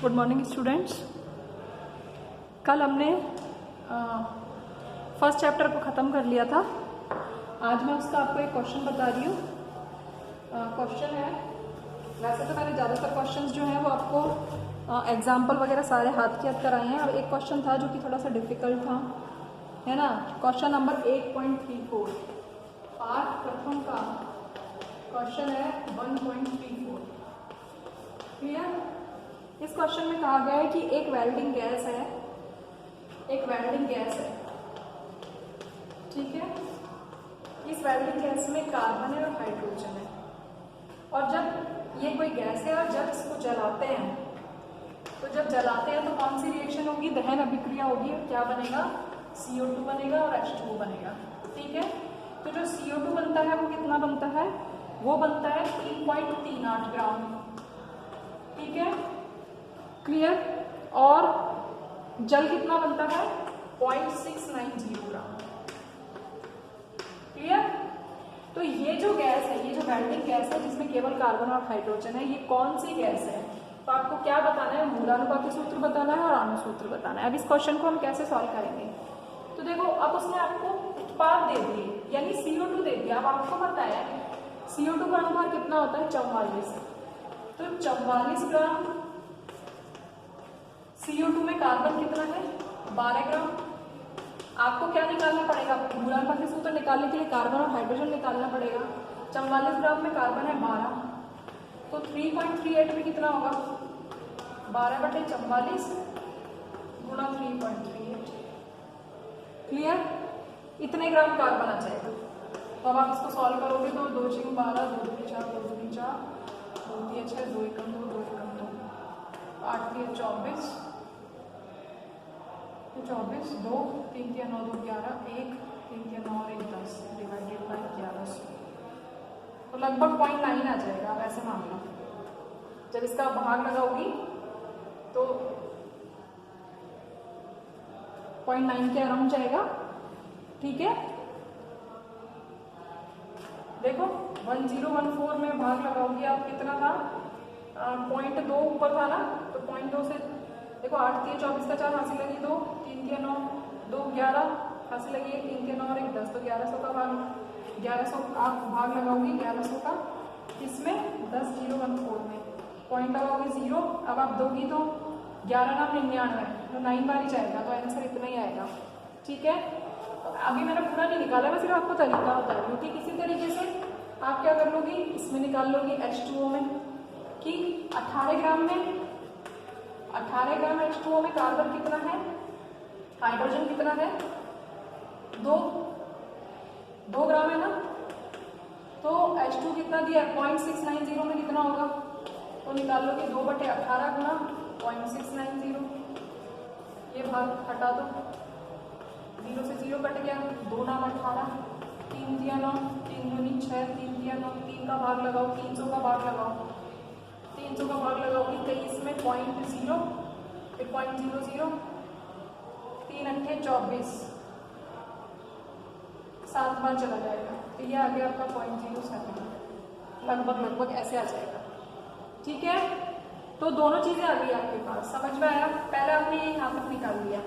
Good morning students. कल हमने first chapter को ख़त्म कर लिया था। आज मैं उसका आपको एक क्वेश्चन बता रही हूँ। क्वेश्चन है, वैसे तो मैंने ज़्यादातर क्वेश्चंस जो हैं वो आपको एग्जाम्पल वगैरह सारे हाथ के हाथ कराए हैं। अब एक क्वेश्चन था जो कि थोड़ा सा डिफिकल्ट था, है ना। क्वेश्चन नंबर 8.34 पार्ट प्रथम का क्वेश्चन है 1.34। क्लियर। इस क्वेश्चन में कहा गया है कि एक वेल्डिंग गैस है, ठीक है। इस वेल्डिंग गैस में कार्बन है और हाइड्रोजन है, और जब ये कोई गैस है और जब इसको जलाते हैं तो कौन सी रिएक्शन होगी? दहन अभिक्रिया होगी, और क्या बनेगा? CO2 बनेगा और H2O बनेगा, ठीक है। तो जो CO2 बनता है वो कितना बनता है? वो बनता है 3.38 ग्राम, ठीक है, क्लियर। और जल कितना बनता है? 0.690 ग्राम, क्लियर। तो ये जो गैस है, ये जो वेल्डिंग गैस है जिसमें केवल कार्बन और हाइड्रोजन है, ये कौन सी गैस है? तो आपको क्या बताना है? मूलानुपाती सूत्र बताना है और अणुसूत्र बताना है। अब इस क्वेश्चन को हम कैसे सॉल्व करेंगे? तो देखो, अब उसने आपको उत्पाद दे दिए, यानी CO2 दे दिया। अब आपको पता है CO2 का अनुपात कितना होता है? 44। तो 44 ग्राम CO2 में कार्बन कितना है? 12 ग्राम। आपको क्या निकालना पड़ेगा? मूलानुपाती सूत्र निकालने के लिए कार्बन और हाइड्रोजन निकालना पड़ेगा। 44 ग्राम में कार्बन है 12, तो 3.38 में कितना होगा? 12/44 गुणा 3.38, क्लियर। इतने ग्राम कार्बन आ जाएगा। तो अब आप इसको सॉल्व करोगे तो 2 × 12, 2 × 4, 2 × 4, 2 × 6, 2 × 2, 2 × 2, 8 × 24, 24, 2, 3 × 9, 2 = 11, 1, 3 × 9 और 1 10 डिवाइडेड बाई 1100, तो लगभग 0.9 आ जाएगा। अब ऐसे मान लो, जब इसका भाग लगाओगी तो 0.9 के अराउंड जाएगा, ठीक है। देखो 1014 में भाग लगाओगी आप, कितना था? 0.2 ऊपर था ना, तो 0.2 से देखो 8 × 24 का 4 हासिल लगी 2, 3 × 9, 2 11 हासिल लगी 3 × 9 और 1 10, तो 1100 का भाग, 1100 आप भाग लगाओगी 1100 का, इसमें 10,014 में पॉइंट लगाओगे 0। अब आप दोगी तो 11 नाम 99, तो 9 बार ही जाएगा, तो आंसर इतना ही आएगा, ठीक है। अभी मैंने पूरा नहीं निकाला, मैं सिर्फ आपको तरीका बता रही हूँ। ठीक इसी तरीके से आप क्या कर लोगी? इसमें निकाल लोगी H2O में कि 18 ग्राम H2O में कार्बन कितना है, हाइड्रोजन कितना है? 2 ग्राम है ना, तो H2 कितना दिया? 0.690 में कितना होगा? तो निकाल लोगे 2/18 गुणा 0.690, ये भाग हटा दो, 0 से 0 कट गया, 2 नाम 18, 3 × 9, 3 दूनी 6, 3 × 9, 3 का भाग लगाओ, 300 का भाग लगाओ, 300 का भाग लगाओगी 23 में 0.0, फिर 0.00, 3 × 8 = 24, 7 बार चला जाएगा, तो ये आ गया आपका 0.07, लगभग ऐसे आ जाएगा, ठीक है। तो दोनों चीजें आ गई आपके पास, समझ में आया? पहले आपने ये यहाँ तक निकाल लिया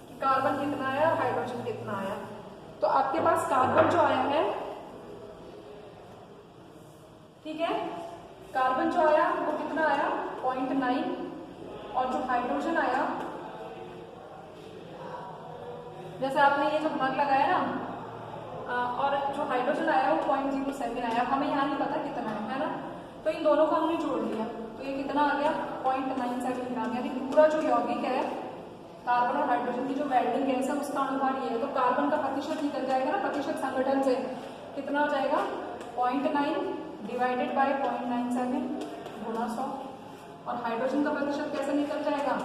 कि कार्बन कितना आया, हाइड्रोजन कितना आया। तो आपके पास कार्बन जो आया है, ठीक है, कार्बन जो आया वो कितना आया? 0.9, और जो हाइड्रोजन आया, जैसे आपने ये जो भाग लगाया ना, और जो हाइड्रोजन आया वो 0.07 आया। हमें यहाँ नहीं पता कितना है ना, तो इन दोनों को हमने जोड़ दिया, तो ये कितना आ गया? 0.97 ग्राम, यानी पूरा जो यौगिक है कार्बन और हाइड्रोजन की जो वेल्डिंग गैस है उसका अनुपात ये है। तो कार्बन का प्रतिशत निकल जाएगा ना, प्रतिशत संगठन से कितना हो जाएगा? 0.9 डिवाइडेड बाय 0.97 गुणा 100, और हाइड्रोजन का प्रतिशत कैसे निकल जाएगा?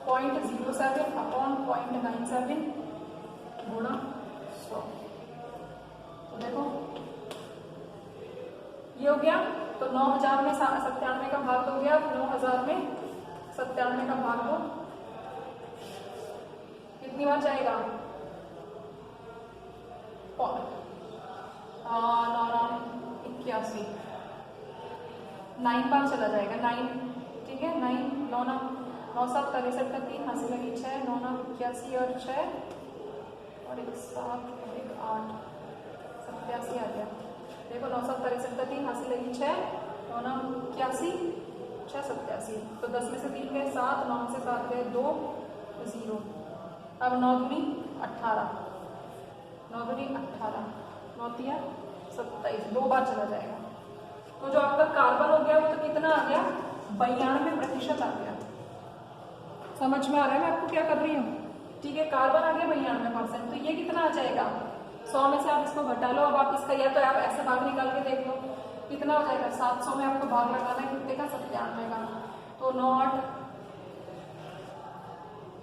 0.07 अपॉन 0.97 गुणा 100। तो देखो ये हो गया, तो 9000 में 97 का भाग हो गया, 9000 में 97 का भाग हो, कितनी बार जाएगा? 9 बार चला जाएगा, 9, ठीक है, 9 9 9 9 7 63 का 3 हासिल लगी 6, 9 9 81 और 6 और 1 7 और 1 8 87 आ गया। देखो 9 7 63 का 3 हासिल लगी 6, 9 9 81 6 87। तो 10 में से 3 गए 7, 9 में से 7 गए 2 0। अब 9 दूनी 18, 9 दूनी 18, 9 तिया 27, 2 बार चला जाएगा। तो जो आपका कार्बन हो गया वो तो कितना आ गया 92% आ गया। समझ में आ रहा है मैं आपको क्या कर रही हूँ? ठीक है, कार्बन आ गया 92%। तो ये कितना आ जाएगा 100 में से आप इसको घटा लो। अब आप इसका या तो आप ऐसे भाग निकाल के देख लो कितना हो जाएगा। 700 में आपको भाग लगाना है कितने का 97 का। तो 9 8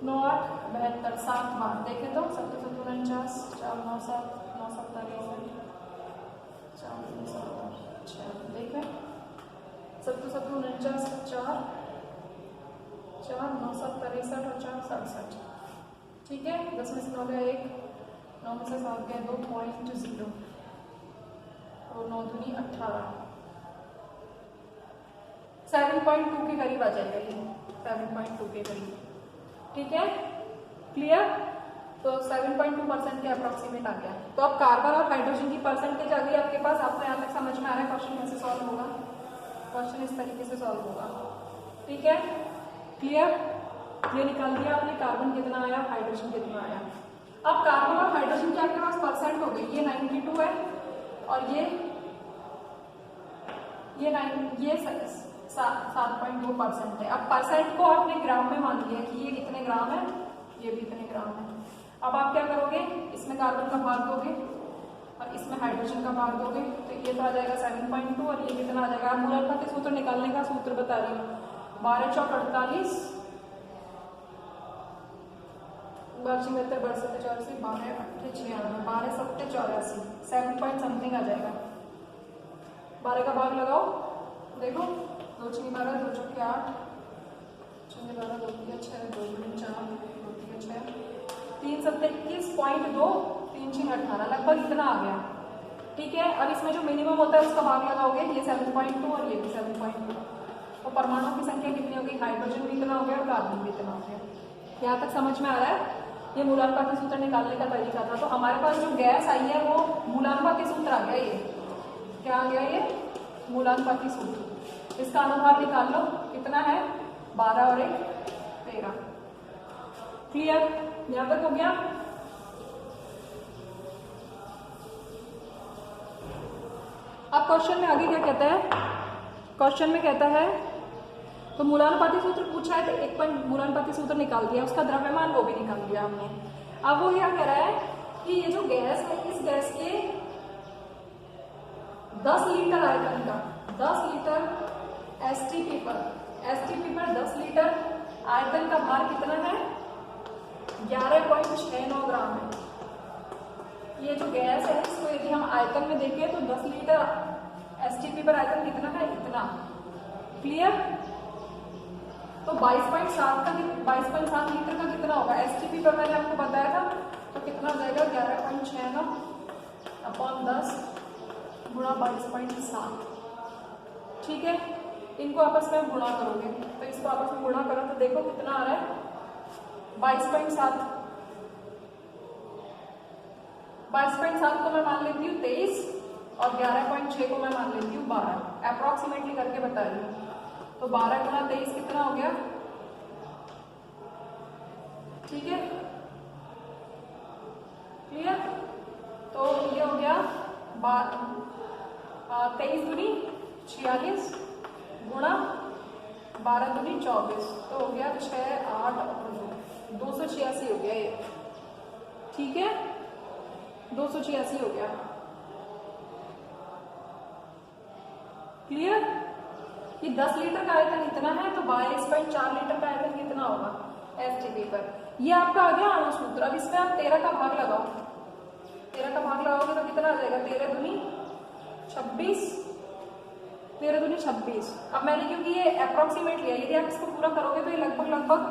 72 7 बार देखें तो 7 7 49 4 9 7 9 7 4 3 7 6 देखें 7 7 49 4 4 9 7 63 और 4 67। ठीक है, 10 में से 9 गया 1, 9 में से 7 गया 2.0 और 9 दूनी 18, 7.2 के करीब आ जाएगा ये, 7.2 के करीब। ठीक है, क्लियर? तो 7.2% के अप्रोक्सीमेट आ गया। तो अब कार्बन और हाइड्रोजन की परसेंटेज आ गई आपके पास। आपको यहाँ तक समझ में आ रहा है? क्वेश्चन कैसे सॉल्व होगा? क्वेश्चन इस तरीके से सॉल्व होगा। ठीक है, क्लियर? ये निकाल दिया आपने कार्बन कितना आया, हाइड्रोजन कितना आया। अब कार्बन और हाइड्रोजन की आपके पास परसेंट हो गई, ये 92 है और ये 7.2% है। अब परसेंट को आपने ग्राम में मान लिया कि ये कितने ग्राम है, ये भी इतने ग्राम है। अब आप क्या करोगे, इसमें कार्बन का भाग दोगे और इसमें हाइड्रोजन का भाग दोगे तो ये तो आ जाएगा 7.2 और ये कितना आ जाएगा। मूल अल्फा के सूत्र निकालने का सूत्र बता रही हूँ, 12 चौक 48, 12 76 12 7 84, 12 8 96, 12 7 84, 7 पॉइंट समथिंग आ जाएगा। 12 का भाग लगाओ, देखो 2 6 12, 2 चौके 8, 6 12, 2 3 6, 2 4, 2 3 6, 3 7 21.2, 3 6 18, लगभग इतना आ गया। ठीक है, अब इसमें जो मिनिमम होता है उसका भाग लगाओगे, ये 7.2 और ये भी 7.2। तो परमाणु की संख्या कितनी होगी, हाइड्रोजन भी इतना हो गया और कार्बन भी इतना हो गया। यहाँ तक समझ में आ रहा है? ये मूलानुपाती सूत्र निकालने का तरीका था। तो हमारे पास जो गैस आई है वो मूलानुपाती सूत्र आ गया। ये क्या आ गया, ये मूलानुपाती सूत्र। इसका अनुभाग निकाल लो, कितना है 12 और 1 13। क्लियर? यहाँ तक हो गया? अब क्वेश्चन में आगे क्या कहता है? क्वेश्चन में कहता है तो मूलानुपाती सूत्र पूछा है तो एक पॉइंट मूलानुपाती सूत्र निकाल दिया, उसका द्रव्यमान वो भी निकाल दिया हमने। अब वो क्या कह रहा है कि ये जो गैस है इस गैस के 10 लीटर आयतन का 10 लीटर एसटीपी पर 10 लीटर आयतन का भार कितना है 11.69 ग्राम है। ये जो गैस है इसको यदि हम आयतन में देखें तो 10 लीटर एसटीपी पर आयतन कितना है, इतना। क्लियर? तो 22.7 लीटर का कितना होगा एसटीपी पर, मैंने आपको बताया था। तो कितना हो जाएगा 11.69 अपॉन 10 गुणा 22.7। ठीक है, इनको आपस में गुणा करोगे तो इसको आपस में गुणा करो तो देखो कितना आ रहा है 22.7। 22.7 को मैं मान लेती हूँ 23 और 11.6 को मैं मान लेती हूँ 12, अप्रोक्सीमेटली करके बता रही हूँ। तो 12 गुणा 23 कितना हो गया? ठीक है, क्लियर? तो ये हो गया 23 दूनी 46 गुणा 12 दूनी 24, तो हो गया 6 8 286 हो गया ये। ठीक है, 286 हो गया। क्लियर? कि 10 लीटर का आयतन इतना है तो 22.4 लीटर का आयतन कितना होगा एसटीपी पर। ये आपका आ गया अणु सूत्र। अब इसमें आप 13 का भाग लगाओ, 13 का भाग लगाओगे तो कितना आ जाएगा 13 दूनी 26, 13 दूनी 26। अब मैंने क्योंकि ये अप्रोक्सीमेट लिया, यदि आप इसको पूरा करोगे तो ये लगभग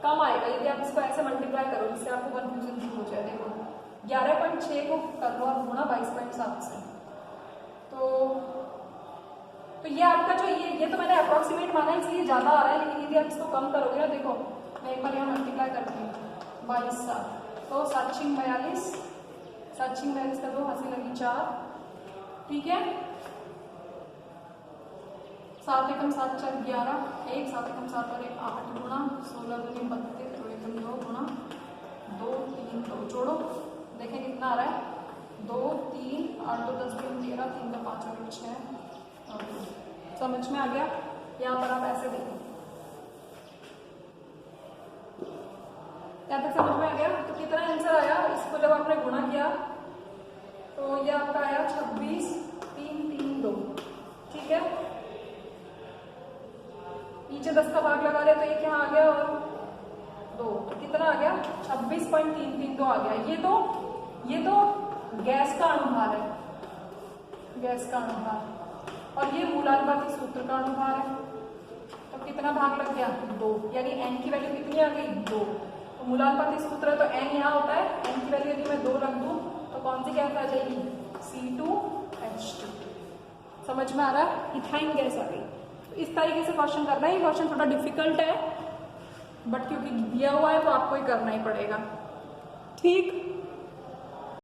कम आएगा यदि आप इसको ऐसे मल्टीप्लाई करो जिससे आपको कंफ्यूजन भी हो जाए। देखो 11.6 को कर लो आप गुणा 22.7 से, तो ये आपका जो ये तो मैंने अप्रोक्सीमेट माना है इसलिए ज़्यादा आ रहा है, लेकिन यदि आप इसको कम करोगे ना, देखो मैं एक बार यहाँ मल्टीप्लाई करती हूँ, 22 7, तो 7 छिंग 42, 7 छिंग 42 का 2, हंसी लगी 4, ठीक है। 7 एकम 7 4 11, 1 7 एकम 7 और 1 8 गुणा 16 दूनी 32 और एकम 2 गुणा 2 3 2 जोड़ो, देखें कितना आ रहा है, 2 3 8 2 10 3 13 3 2 5 और 1 6 और 2। समझ में आ गया? यहाँ पर आप ऐसे देखो, यहाँ तक समझ में आ गया? तो कितना आंसर आया इसको जब आपने गुणा किया तो ये आपका आया 26 3 3 2, ठीक है। नीचे 10 का भाग लगा रहे तो ये क्या आ गया और 2, तो कितना आ गया 26.332 आ गया। ये तो गैस का अनुभार है, गैस का अनुभार, और ये मूलानुपाती सूत्र का अनुभार है। तो कितना भाग लग गया 2, यानी n की वैल्यू कितनी आ गई 2। तो मूलानुपाती सूत्र है तो n यहाँ होता है, n की वैल्यू यदि मैं 2 रख दूं तो कौन सी गैस आ जाएगी C2H2। समझ में आ रहा है? इथाइन गैस आ गई। तो इस तरीके से क्वेश्चन करना है। ये क्वेश्चन थोड़ा डिफिकल्ट है, बट क्योंकि दिया हुआ है तो आपको ही करना ही पड़ेगा, ठीक।